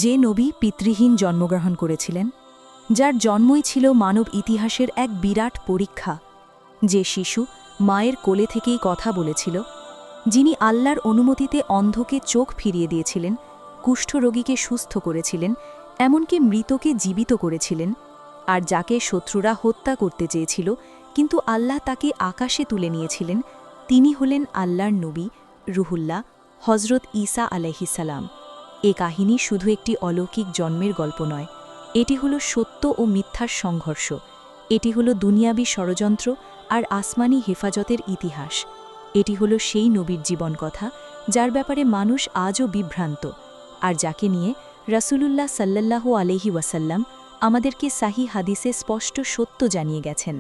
যে নবী পিতৃহীন জন্মগ্রহণ করেছিলেন, যার জন্মই ছিল মানব ইতিহাসের এক বিরাট পরীক্ষা, যে শিশু মায়ের কোলে থেকেই কথা বলেছিল, যিনি আল্লাহর অনুমতিতে অন্ধকে চোখ ফিরিয়ে দিয়েছিলেন, কুষ্ঠরোগীকে সুস্থ করেছিলেন, এমনকি মৃতকে জীবিত করেছিলেন, আর যাকে শত্রুরা হত্যা করতে চেয়েছিল কিন্তু আল্লাহ তাকে আকাশে তুলে নিয়েছিলেন, তিনি হলেন আল্লাহর নবী রুহুল্লাহ হজরত ঈসা আলাইহিসসালাম। এ কাহিনী শুধু একটি অলৌকিক জন্মের গল্প নয়, এটি হলো সত্য ও মিথ্যার সংঘর্ষ, এটি হলো দুনিয়াবী ষড়যন্ত্র আর আসমানি হেফাজতের ইতিহাস। এটি হলো সেই নবীর জীবন কথা যার ব্যাপারে মানুষ আজও বিভ্রান্ত, আর যাকে নিয়ে রাসূলুল্লাহ সাল্লাল্লাহু আলাইহি ওয়াসাল্লাম আমাদেরকে সাহি হাদিসে স্পষ্ট সত্য জানিয়ে গেছেন।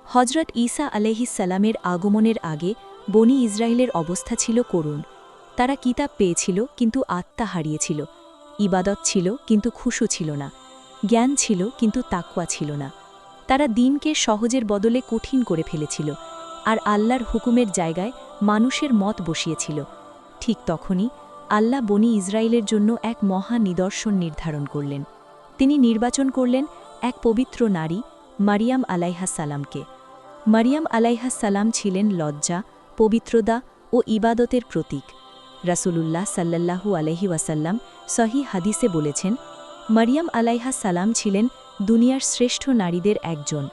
হজরত ঈসা আলাইহিসসালামের আগমনের আগে বনি ইসরায়েলের অবস্থা ছিল করুণ। তারা কিতাব পেয়েছিল কিন্তু আত্মা হারিয়েছিল, ইবাদত ছিল কিন্তু খুশু ছিল না, জ্ঞান ছিল কিন্তু তাকওয়া ছিল না। তারা দিনকে সহজের বদলে কঠিন করে ফেলেছিল, আর আল্লাহর হুকুমের জায়গায় মানুষের মত বসিয়েছিল। ঠিক তখনই আল্লাহ বনি ইসরায়েলের জন্য এক মহা নিদর্শন নির্ধারণ করলেন। তিনি নির্বাচন করলেন এক পবিত্র নারী, মারিয়াম আলাইহাসসালামকে। মারিয়াম আলাইহাসসালাম ছিলেন লজ্জা, পবিত্রতা ও ইবাদতের প্রতীক। রাসূলুল্লাহ সাল্লাল্লাহু আলাইহি ওয়াসাল্লাম সহিহ হাদিসে বলেছেন, মারিয়াম আলাইহাসসালাম ছিলেন দুনিয়ার শ্রেষ্ঠ নারীদের একজন।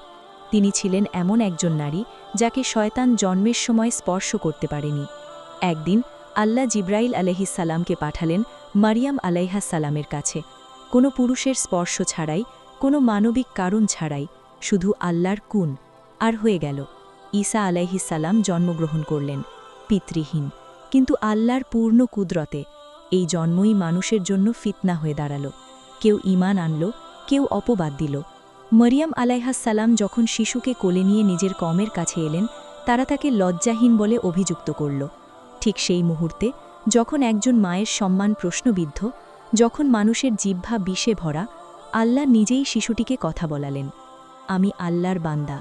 তিনি ছিলেন এমন একজন নারী যাকে শয়তান জন্মের সময় স্পর্শ করতে পারেনি। একদিন আল্লাহ জিব্রাইল আলাইহিসসালামকে পাঠালেন মারিয়াম আলাইহাসসালামের কাছে, কোনো পুরুষের স্পর্শ ছাড়াই, কোনো মানবিক কারণ ছাড়াই, শুধু আল্লাহর কুন। আর হয়ে গেল, ঈসা আলাইহিসসালাম জন্মগ্রহণ করলেন, পিতৃহীন কিন্তু আল্লাহর পূর্ণ কুদরতে। এই জন্মই মানুষের জন্য ফিতনা হয়ে দাঁড়াল। কেউ ঈমান আনল, কেউ অপবাদ দিল। মারিয়াম আলাইহাসসালাম যখন শিশুকে কোলে নিয়ে নিজের কওমের কাছে এলেন, তারা তাকে লজ্জাহীন বলে অভিযুক্ত করল। ঠিক সেই মুহূর্তে যখন একজন মায়ের সম্মান প্রশ্নবিদ্ধ, যখন মানুষের জিহ্বা বিষে ভরা, আল্লাহ নিজেই শিশুটিকে কথা বলালেন, আমি আল্লাহর বান্দা,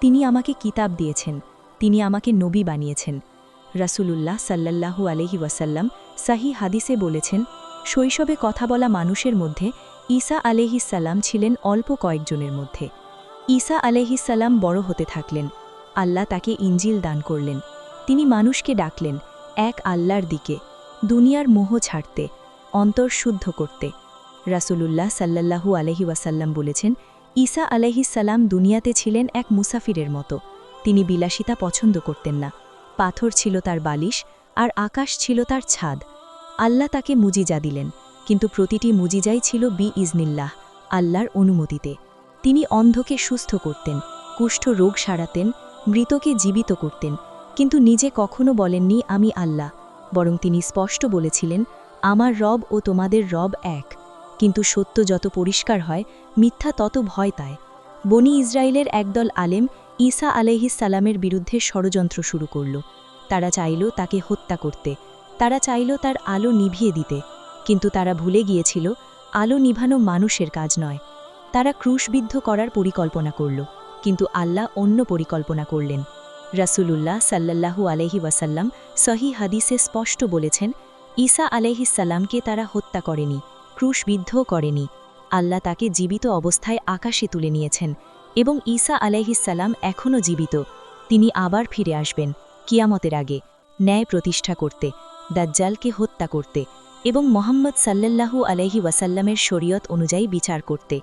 তিনি আমাকে কিতাব দিয়েছেন, তিনি আমাকে নবী বানিয়েছেন। রাসূলুল্লাহ সাল্লাল্লাহু আলাইহি ওয়াসাল্লাম সাহিহ হাদিসে বলেছেন, শৈশবে কথা বলা মানুষের মধ্যে ঈসা আলাইহিসসালাম ছিলেন অল্প কয়েকজনের মধ্যে। ঈসা আলাইহিসসালাম বড় হতে থাকলেন, আল্লাহ তাকে ইঞ্জিল দান করলেন। তিনি মানুষকে ডাকলেন এক আল্লাহর দিকে, দুনিয়ার মোহ ছাড়তে, অন্তর শুদ্ধ করতে। রাসূলুল্লাহ সাল্লাল্লাহু আলাইহি ওয়াসাল্লাম বলেছেন, ঈসা আলাইহিসসালাম দুনিয়াতে ছিলেন এক মুসাফিরের মতো। তিনি বিলাসিতা পছন্দ করতেন না। পাথর ছিল তার বালিশ, আর আকাশ ছিল তার ছাদ। আল্লাহ তাকে মুজিজা দিলেন, কিন্তু প্রতিটি মুজিজাই ছিল বিইজনিল্লাহ, আল্লাহর অনুমতিতে। তিনি অন্ধকে সুস্থ করতেন, কুষ্ঠ রোগ সারাতেন, মৃতকে জীবিত করতেন, কিন্তু নিজে কখনো বলেননি আমি আল্লাহ, বরং তিনি স্পষ্ট বলেছিলেন, আমার রব ও তোমাদের রব এক। কিন্তু সত্য যত পরিষ্কার হয়, মিথ্যা তত ভয় পায়। বনি ইসরায়েলের একদল আলেম ঈসা আলাইহিসসালামের বিরুদ্ধে ষড়যন্ত্র শুরু করল। তারা চাইল তাকে হত্যা করতে, তারা চাইল তার আলো নিভিয়ে দিতে, কিন্তু তারা ভুলে গিয়েছিল আলো নিভানো মানুষের কাজ নয়। তারা ক্রুশবিদ্ধ করার পরিকল্পনা করল, কিন্তু আল্লাহ অন্য পরিকল্পনা করলেন। রাসূলুল্লাহ সাল্লাল্লাহু আলাইহি ওয়াসাল্লাম সহিহ হাদিসে স্পষ্ট বলেছেন, ঈসা আলাইহিসসালামকে তারা হত্যা করেনি, ক্রুশবিদ্ধও করেনি। আল্লাহ তাকে জীবিত অবস্থায় আকাশে তুলে নিয়েছেন, এবং ঈসা আলাইহিসসালাম এখনও জীবিত। তিনি আবার ফিরে আসবেন কিয়ামতের আগে, ন্যায় প্রতিষ্ঠা করতে, দাজ্জালকে হত্যা করতে এবং মুহাম্মদ সাল্লাল্লাহু আলাইহি ওয়াসাল্লামের শরীয়ত অনুযায়ী বিচার করতে।